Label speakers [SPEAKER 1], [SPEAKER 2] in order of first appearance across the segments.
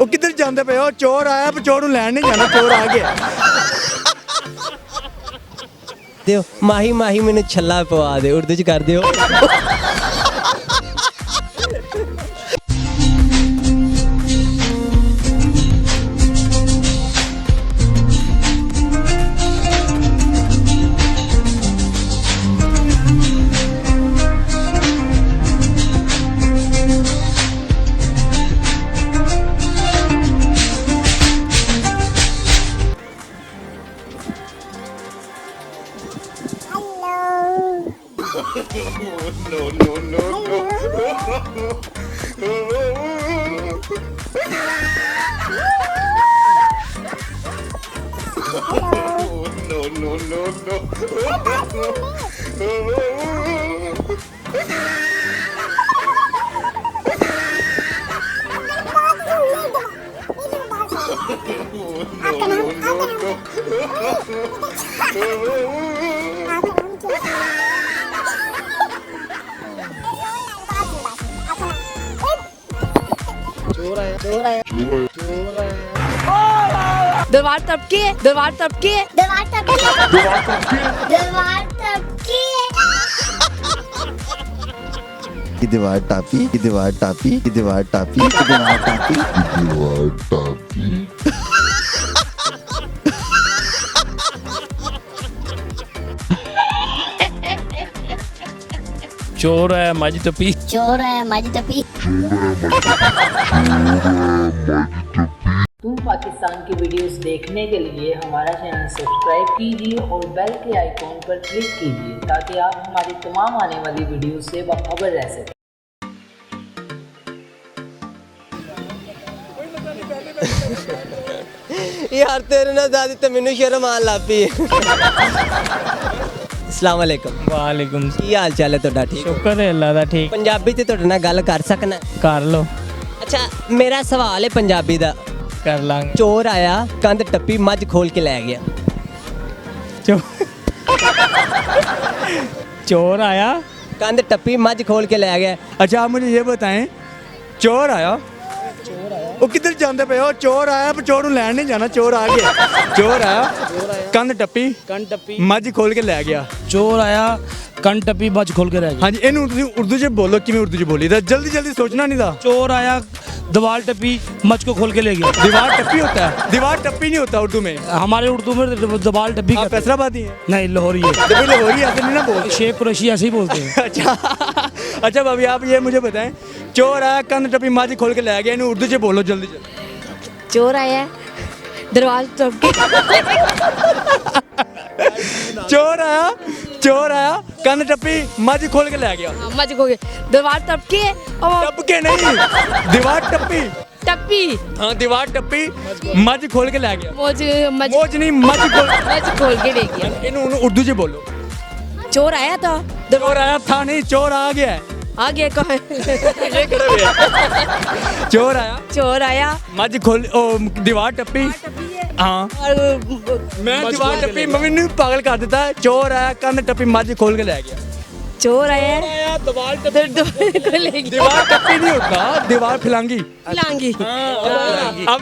[SPEAKER 1] ਉਹ ਕਿੱਧਰ ਜਾਂਦੇ ਪਏ ਹੋ? ਚੋਰ ਆਇਆ, ਪਰ ਚੋਰ ਨੂੰ ਲੈਣ ਨਹੀਂ ਜਾਣਾ, ਚੋਰ ਆ ਗਿਆ।
[SPEAKER 2] ਦਿਓ ਮਾਹੀ ਮਾਹੀ ਮੈਨੂੰ ਛੱਲਾ ਪਵਾ ਦੇ, ਉਰਦੂ ਚ ਕਰ ਦਿਓ।
[SPEAKER 3] दरबार टपके, दरबार टपके, दरबार टपके, दरबार टपके, दरबार टपके।
[SPEAKER 4] दीवार टापी, दीवार टापी, दीवार टापी, दीवार टापी, दीवार टापी।
[SPEAKER 5] चोर है मज टपी,
[SPEAKER 3] चोर है मज टपी।
[SPEAKER 6] तुम पाकिस्तान की वीडियोस देखने के लिए हमारा चैनल सब्सक्राइब कीजिए और बेल के आइकॉन पर क्लिक कीजिए ताकि आप हमारी तमाम आने वाली वीडियोस से बाखबर रह सकें।
[SPEAKER 2] यार तेरे ना दादी तो मैनू शर्म आन लग पई। अस्सलाम वालेकुम।
[SPEAKER 5] वालेकुम
[SPEAKER 2] ਕੀ ਹਾਲ ਚਾਲ ਹੈ ਤੁਹਾਡਾ? ਠੀਕ?
[SPEAKER 5] शुक्र है अल्लाह दा ठीक
[SPEAKER 2] ਪੰਜਾਬੀ ਤੇ ਤੁਹਾਡੇ ਨਾਲ ਗੱਲ ਕਰ ਸਕਣਾ?
[SPEAKER 5] कर लो
[SPEAKER 2] ਅੱਛਾ ਮੇਰਾ ਸਵਾਲ ਹੈ ਪੰਜਾਬੀ ਦਾ।
[SPEAKER 5] कर लांगे
[SPEAKER 2] ਚੋਰ ਆਇਆ, ਕੰਧ ਟੱਪੀ, ਮੱਝ ਖੋਲ ਕੇ ਲੈ ਗਿਆ।
[SPEAKER 5] चोर आया
[SPEAKER 2] ਕੰਧ ਟੱਪੀ, ਮੱਝ ਖੋਲ ਕੇ ਲੈ ਗਿਆ।
[SPEAKER 1] अच्छा आप मुझे ये बताएं, चोर आया, वो किधर जाते पे हो? चोर आया, पर चोर ਨੂੰ ਲੈਣ ਨਹੀਂ ਜਾਣਾ, ਚੋਰ ਆ ਗਿਆ। ਚੋਰ ਆਇਆ, ਕੰਨ ਟੱਪੀ, ਮੱਝ ਖੋਲ ਕੇ ਲੈ ਗਿਆ।
[SPEAKER 7] चोर आया कंन टप्पी मज खोल के रह गया।
[SPEAKER 1] ਹਾਂਜੀ ਇਹਨੂੰ ਤੁਸੀਂ ਉਰਦੂ 'ਚ ਬੋਲੋ, ਕਿਵੇਂ ਉਰਦੂ 'ਚ ਬੋਲੀਦਾ? ਜਲਦੀ ਜਲਦੀ ਸੋਚਣਾ नहीं था।
[SPEAKER 7] चोर आया दीवार टप्पी मज को खोल के ले गया।
[SPEAKER 1] दीवार टप्पी होता है, दीवार टप्पी नहीं होता उर्दू में।
[SPEAKER 7] हमारे उर्दू में दीवार टप्पी
[SPEAKER 1] आप फैसलाबादी हैं?
[SPEAKER 7] नहीं लाहौरी है।
[SPEAKER 1] जब लाहौरी ऐसे नहीं ना बोलते।
[SPEAKER 7] शेख कुरैशी ऐसे ही बोलते हैं।
[SPEAKER 1] अच्छा अच्छा भाभी आप ये मुझे बताएं, चोर आया, कंन टप्पी, मੱਝ खोल के ले गया, इन्हें उर्दू 'ਚ बोलो जल्दी जल्दी।
[SPEAKER 3] चोर आया, दरबार टपके।
[SPEAKER 1] चोर आया, कंन टप्पी, मੱਝ खोल के ले गया।
[SPEAKER 3] मज को दरबार टपके और
[SPEAKER 1] टप के नहीं, दीवार टप्पी।
[SPEAKER 3] टप्पी
[SPEAKER 1] हाँ दीवार टप्पी, मੱਝ खोल के ले गया।
[SPEAKER 3] मौज मज
[SPEAKER 1] मौज नहीं, मੱਝ खोल।
[SPEAKER 3] मज खोल के ले गया।
[SPEAKER 1] इन्हें उर्दू 'ਚ बोलो।
[SPEAKER 3] चोर आया था,
[SPEAKER 1] चोर आया था नहीं, चोर आ गया है।
[SPEAKER 3] आ गया कहाँ?
[SPEAKER 1] ये खड़े हुए हैं। चोर आया,
[SPEAKER 3] चोर आया
[SPEAKER 1] मੱਝ खोल, ओ दीवार टप्पी। हाँ
[SPEAKER 3] और
[SPEAKER 1] मैं दीवार टप्पी, मम्मी ने पागल कर देता है। चोर आया, कंन टप्पी, मੱਝ खोल के ले गया।
[SPEAKER 3] चोर आया
[SPEAKER 1] दीवार
[SPEAKER 3] दरबार को ले गया।
[SPEAKER 1] दीवार टप्पी नहीं होता, दीवार फिलांगी।
[SPEAKER 3] लांगी।
[SPEAKER 1] अब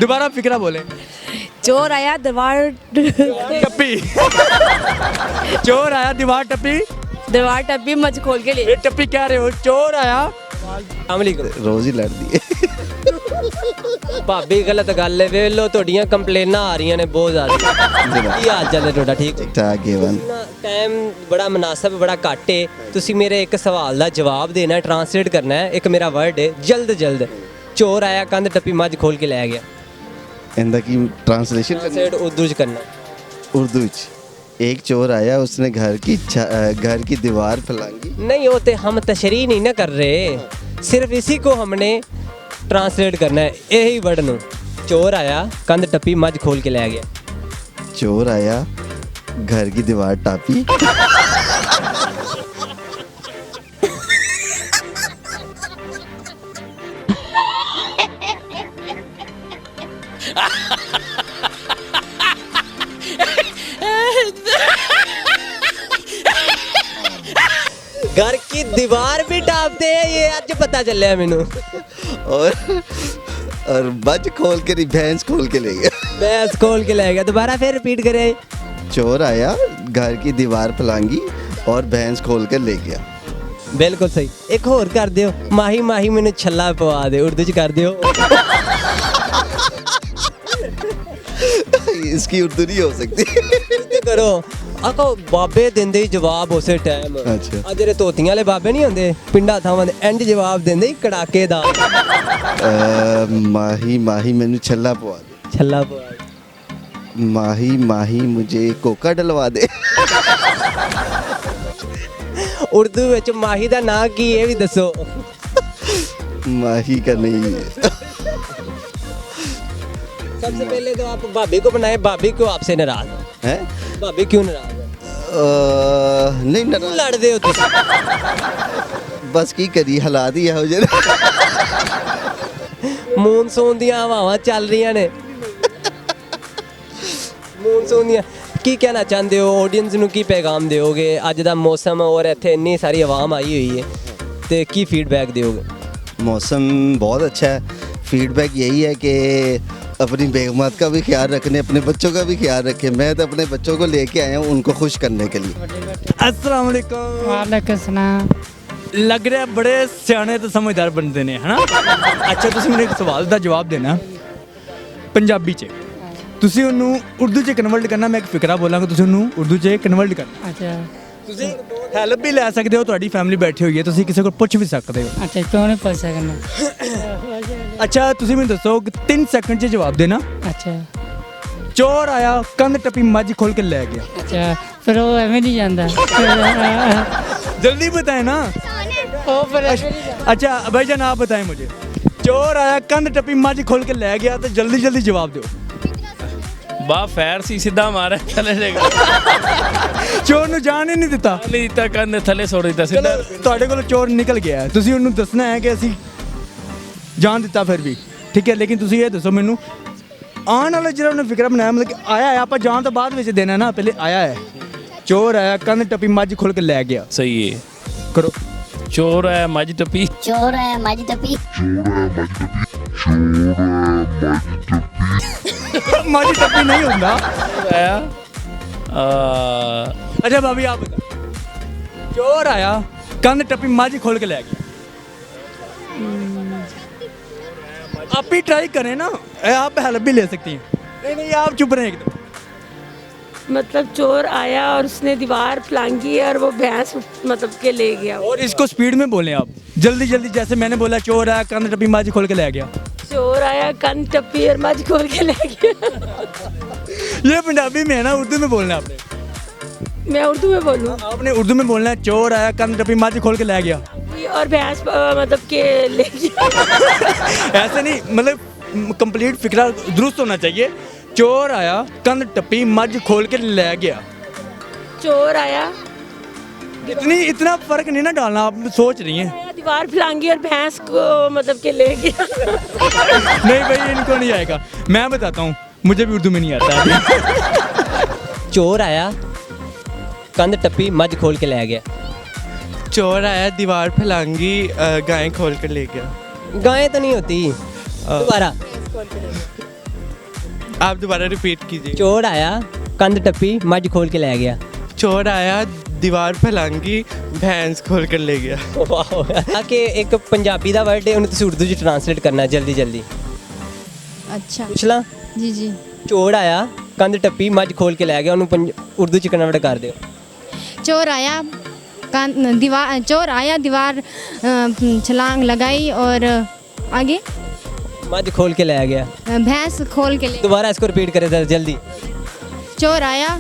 [SPEAKER 1] दोबारा फिक्रा बोले।
[SPEAKER 3] चोर आया दरबार
[SPEAKER 1] टप्पी। चोर आया, दीवार टप्पी,
[SPEAKER 3] दरबार टप्पी मज खोल के ले।
[SPEAKER 1] ये टप्पी कह रहे हो? चोर आया।
[SPEAKER 4] रोज ही लड़ती है।
[SPEAKER 2] ਭਾਬੀ ਗਲਤ ਗੱਲ ਹੈ, ਵੇਖ ਲਓ ਤੁਹਾਡੀਆਂ ਕੰਪਲੇਨਾਂ ਆ ਰਹੀਆਂ ਨੇ ਬਹੁਤ ਜ਼ਿਆਦਾ। ਕੀ ਹਾਲ ਚਾਲ ਹੈ ਤੁਹਾਡਾ? ਠੀਕ?
[SPEAKER 4] ठाक एवन
[SPEAKER 2] ਟਾਈਮ ਬੜਾ ਮੁਨਾਸਬ, ਬੜਾ ਘੱਟ ਹੈ। ਤੁਸੀਂ ਮੇਰੇ ਇੱਕ ਸਵਾਲ ਦਾ ਜਵਾਬ ਦੇਣਾ ਹੈ, ਟਰਾਂਸਲੇਟ ਕਰਨਾ ਹੈ। ਇੱਕ ਮੇਰਾ ਵਰਡ ਹੈ, ਜਲਦ ਜਲਦ। ਚੋਰ ਆਇਆ, ਕੰਧ ਟੱਪੀ, ਮੱਝ ਖੋਲ ਕੇ ਲੈ ਗਿਆ।
[SPEAKER 4] इंदा की ट्रांसलेशन
[SPEAKER 2] ਟਰਾਂਸਲੇਟ ਉਰਦੂ ਚ ਕਰਨਾ।
[SPEAKER 4] उर्दू एक चोर आया, उसने घर की दीवार फैलांगी।
[SPEAKER 2] नहीं होते, हम तशरीह नहीं ना कर रहे, सिर्फ इसी को हमने ट्रांसलेट करना है। यही वर्ड नो, चोर आया, कंध टप्पी, मੱਝ खोल के ले गया।
[SPEAKER 4] चोर आया, घर की दीवार टापी।
[SPEAKER 2] घर की दीवार भी टापते हैं, ये आज पता चल रहा है मैनू।
[SPEAKER 4] और और मज खोल के नहीं भैंस खोल के ले गया।
[SPEAKER 2] भैंस खोल के ले गया। दोबारा फिर रिपीट करे।
[SPEAKER 4] चोर आया, घर की दीवार फलांगी और भैंस खोल कर ले गया।
[SPEAKER 2] बिल्कुल सही। एक होर कर दियो, माही माही मैंने छल्ला पवा दे, उर्दू च कर दियो।
[SPEAKER 4] इसकी उर्दू नहीं हो सकती।
[SPEAKER 2] उर्दू करो। आको बाबे दिंदे ही जवाब उसे टाइम।
[SPEAKER 4] अच्छा।
[SPEAKER 2] आ जेरे तोतियां वाले बाबे नहीं होंदे पिंडा थावां दे एंड जवाब दिंदे ही कड़ाकेदार।
[SPEAKER 4] माही माही मैंने छल्ला पवा दे।
[SPEAKER 2] छल्ला पवा दे।
[SPEAKER 4] माही माही मुझे कोका डलवा दे।
[SPEAKER 2] उर्दू विच माही दा नाम की ये भी दसो।
[SPEAKER 4] माही का नहीं है।
[SPEAKER 2] सबसे पहले तो आप भाभी को बनाए, भाभी क्यों आपसे नाराज है? भाभी क्यों नाराज है?
[SPEAKER 4] नहीं
[SPEAKER 2] क्यों
[SPEAKER 4] नाराज,
[SPEAKER 2] लड़दे हो तुम?
[SPEAKER 4] बस की करी हालात ही हो जाए।
[SPEAKER 2] ਮੂਨਸੂਨ ਦੀਆਂ ਹਵਾਵਾਂ ਚੱਲ ਰਹੀਆਂ ਨੇ। ਮੂਨਸੂਨ ਦੀਆਂ ਕੀ ਕਹਿਣਾ ਚਾਹੁੰਦੇ ਹੋ ਆਡੀਅנס ਨੂੰ, ਕੀ ਪੈਗਾਮ ਦਿਓਗੇ? ਅੱਜ ਦਾ ਮੌਸਮ ਔਰ ਇੱਥੇ ਇੰਨੀ ਸਾਰੀ ਆਵਾਮ ਆਈ ਹੋਈ ਹੈ ਤੇ ਕੀ ਫੀਡਬੈਕ ਦਿਓਗੇ?
[SPEAKER 4] मौसम बहुत अच्छा है। फीडबैक यही है कि अपनी बेगमात का भी ख्याल रखने, अपने बच्चों का भी ख्याल रखें। मैं तो अपने बच्चों को लेके आया हूँ उनको खुश करने के लिए।
[SPEAKER 1] अस्सलाम वालेकुम।
[SPEAKER 5] वालेकुम सलाम।
[SPEAKER 1] ਲੱਗ ਰਿਹਾ ਬੜੇ ਸਿਆਣੇ ਤੇ ਸਮਝਦਾਰ ਬੰਦੇ ਨੇ ਹਨਾ। ਅੱਛਾ ਤੁਸੀਂ ਮੈਨੂੰ ਇੱਕ ਸਵਾਲ ਦਾ ਜਵਾਬ ਦੇਣਾ ਪੰਜਾਬੀ 'ਚ। ਤੁਸੀਂ ਉਹਨੂੰ ਉਰਦੂ 'ਚ ਕਨਵਰਟ ਕਰਨਾ। ਮੈਂ ਇੱਕ ਫਿਕਰਾ ਬੋਲਾਂਗਾ, ਤੁਸੀਂ ਉਹਨੂੰ ਉਰਦੂ 'ਚ ਕਨਵਰਟ ਕਰਨਾ।
[SPEAKER 5] अच्छा
[SPEAKER 1] ਤੁਸੀਂ ਹੈਲਪ ਵੀ ਲੈ ਸਕਦੇ ਹੋ, ਤੁਹਾਡੀ ਫੈਮਿਲੀ ਬੈਠੀ ਹੋਈ ਹੈ, ਤੁਸੀਂ ਕਿਸੇ ਕੋਲ ਪੁੱਛ ਵੀ ਸਕਦੇ ਹੋ।
[SPEAKER 5] अच्छा क्यों नहीं पूछ सकना?
[SPEAKER 1] ਅੱਛਾ ਤੁਸੀਂ ਮੈਨੂੰ ਦੱਸੋ ਕਿ 3 ਸੈਕਿੰਡ 'ਚ ਜਵਾਬ ਦੇਣਾ।
[SPEAKER 5] अच्छा
[SPEAKER 1] ਚੋਰ ਆਇਆ, ਕੰਧ ਟੱਪੀ, ਮੱਝ ਖੋਲ ਕੇ ਲੈ ਗਿਆ।
[SPEAKER 5] अच्छा फिर वो एवं नहीं जाता।
[SPEAKER 1] जल्दी बताएं ना। अच्छा भाईजान आप बताएं मुझे, चोर आया, कंध टपी, मझ खोल के ले गया, तो जल्दी जल्दी जवाब दो।
[SPEAKER 5] बा फैर सी सीधा मारा थले लेगा।
[SPEAKER 1] ਚੋਰ ਨੂੰ ਜਾਣ ਹੀ ਨਹੀਂ ਦਿੱਤਾ।
[SPEAKER 5] नहीं दिता कंधे थले छोड़ दिता सीधा।
[SPEAKER 1] ਚਲੋ ਤੁਹਾਡੇ ਕੋਲ ਚੋਰ ਨਿਕਲ ਗਿਆ ਹੈ, ਤੁਸੀਂ ਉਹਨੂੰ ਦੱਸਣਾ ਹੈ ਕਿ ਅਸੀਂ ਜਾਣ ਦਿੱਤਾ ਫਿਰ ਵੀ ਠੀਕ ਹੈ। ਲੇਕਿਨ ਤੁਸੀਂ ਇਹ ਦੱਸੋ ਮੈਨੂੰ, ਆਉਣ ਵਾਲਾ ਜਿਹੜਾ ਉਹਨੇ ਫਿਕਰਾ ਬਣਾਇਆ, ਮਤਲਬ ਕਿ ਆਇਆ ਹੈ, ਆਪਾਂ ਜਾਣ ਤੋਂ ਬਾਅਦ ਵਿੱਚ ਦੇਣਾ ਨਾ, ਪਹਿਲੇ ਆਇਆ ਹੈ, ਚੋਰ ਆਇਆ, ਕੰਧ ਟੱਪੀ, ਮੱਝ ਖੋਲ ਕੇ ਲੈ ਗਿਆ।
[SPEAKER 5] सही है।
[SPEAKER 1] ਕਰੋ।
[SPEAKER 5] चोर है मज टपी।
[SPEAKER 3] चोर है मज टपी।
[SPEAKER 1] ਮੱਝ ਟੱਪੀ ਨਹੀਂ ਹੁੰਦਾ।
[SPEAKER 5] आया
[SPEAKER 1] अच्छा भाभी आप बताओ, चोर आया, कंध टपी, मझ खोल के ले गया। आप ही ट्राई करें ना, आप हेल्प भी ले सकती हैं। नहीं आप चुप रहे एकदम।
[SPEAKER 8] मतलब चोर आया और उसने दीवार फलांगी और वो भैंस मतलब के ले गया।
[SPEAKER 1] और इसको स्पीड में बोलें आप, जल्दी जल्दी, जैसे मैंने बोला चोर आया, कंध टपी, मझ खोल के ले गया।
[SPEAKER 8] चोर आया, कंध टप्पी और मझ खोल के ले गया।
[SPEAKER 1] ये पंजाबी में है ना, उर्दू में बोलना है आपने।
[SPEAKER 8] मैं उर्दू में बोलूँ?
[SPEAKER 1] आपने उर्दू में बोलना है, चोर आया, कंध टपी, मझ खोल के ले गया।
[SPEAKER 8] और भैंस मतलब के ले गया।
[SPEAKER 1] ऐसे नहीं, मतलब कंप्लीट फिक्रा दुरुस्त होना चाहिए। चोर आया, कंध टपी, मझ खोल के ले गया।
[SPEAKER 8] चोर आया,
[SPEAKER 1] इतना फर्क नहीं ना डालना, आप सोच रही हैं।
[SPEAKER 8] दीवार फलांगी और भैंस को मतलब के ले गया।
[SPEAKER 1] नहीं भाई इनको नहीं आएगा, मैं बताता हूँ, मुझे भी उर्दू में नहीं आता।
[SPEAKER 2] चोर आया, कंध टप्पी, मझ खोल के ले गया।
[SPEAKER 9] चोर आया, दीवार फलांगी, गाय खोल कर ले गया।
[SPEAKER 2] गायें तो नहीं होती। दोबारा
[SPEAKER 9] आप दोबारा रिपीट कीजिए।
[SPEAKER 2] चोर आया, कंध टप्पी, मझ खोल के ले गया।
[SPEAKER 9] चोर आया, दीवार फलांगी, भैंस खोल कर ले गया।
[SPEAKER 2] वाह कि एक पंजाबी ਦਾ ਵਰਡ ਹੈ, ਉਹਨੂੰ ਤੁਸੀਂ ਉਰਦੂ 'ਚ ਟ੍ਰਾਂਸਲੇਟ ਕਰਨਾ ਜਲਦੀ ਜਲਦੀ।
[SPEAKER 3] अच्छा
[SPEAKER 2] ਪੁੱਛ ਲਾਂ?
[SPEAKER 3] जी जी।
[SPEAKER 2] ਚੋਰ ਆਇਆ, ਕੰਧ ਟੱਪੀ, ਮੱਝ ਖੋਲ ਕੇ ਲੈ ਗਿਆ, ਉਹਨੂੰ ਉਰਦੂ 'ਚ ਕਨਵਰਟ ਕਰ ਦਿਓ।
[SPEAKER 3] चोर आया, दीवार, चोर आया, दीवार छलांग लगाई और आगे
[SPEAKER 2] मझ खोल के ले गया।
[SPEAKER 3] भैंस खोल के ले।
[SPEAKER 2] दोबारा इसको रिपीट करें जरा जल्दी।
[SPEAKER 3] चोर आया,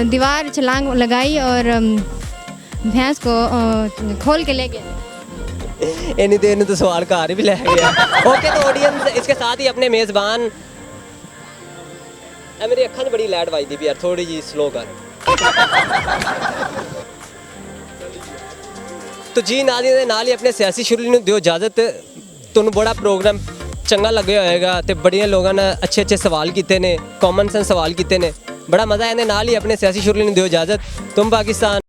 [SPEAKER 3] दीवार छलांग लगाई और भैंस को खोल के ले गया।
[SPEAKER 2] इन्नी देर में तो सवाल कार भी ले गया। ओके तो ऑडियंस, इसके साथ ही अपने मेज़बान, मेरी अखा बड़ी लाइट बजती भी यार, थोड़ी जी स्लो कर। तो जी नाज़रीन दे नाल ही अपने सियासी शुरू ਨੂੰ ਦਿਓ ਇਜਾਜ਼ਤ। ਤੁਹਾਨੂੰ ਬੜਾ ਪ੍ਰੋਗਰਾਮ ਚੰਗਾ ਲੱਗਿਆ ਹੋਏਗਾ ਤੇ ਬੜੀਆਂ ਲੋਕਾਂ ਨੇ ਅੱਛੇ ਅੱਛੇ ਸਵਾਲ ਕੀਤੇ ਨੇ, ਕਾਮਨ ਸੈਂਸ ਸਵਾਲ ਕੀਤੇ ਨੇ, ਬੜਾ ਮਜ਼ਾ ਆਇਆ। ਇਹਦੇ ਨਾਲ ਹੀ ਆਪਣੇ ਸਿਆਸੀ ਸ਼ੁਰੂ ਨੂੰ ਦਿਓ ਇਜਾਜ਼ਤ। ਤੁਮ ਪਾਕਿਸਤਾਨ।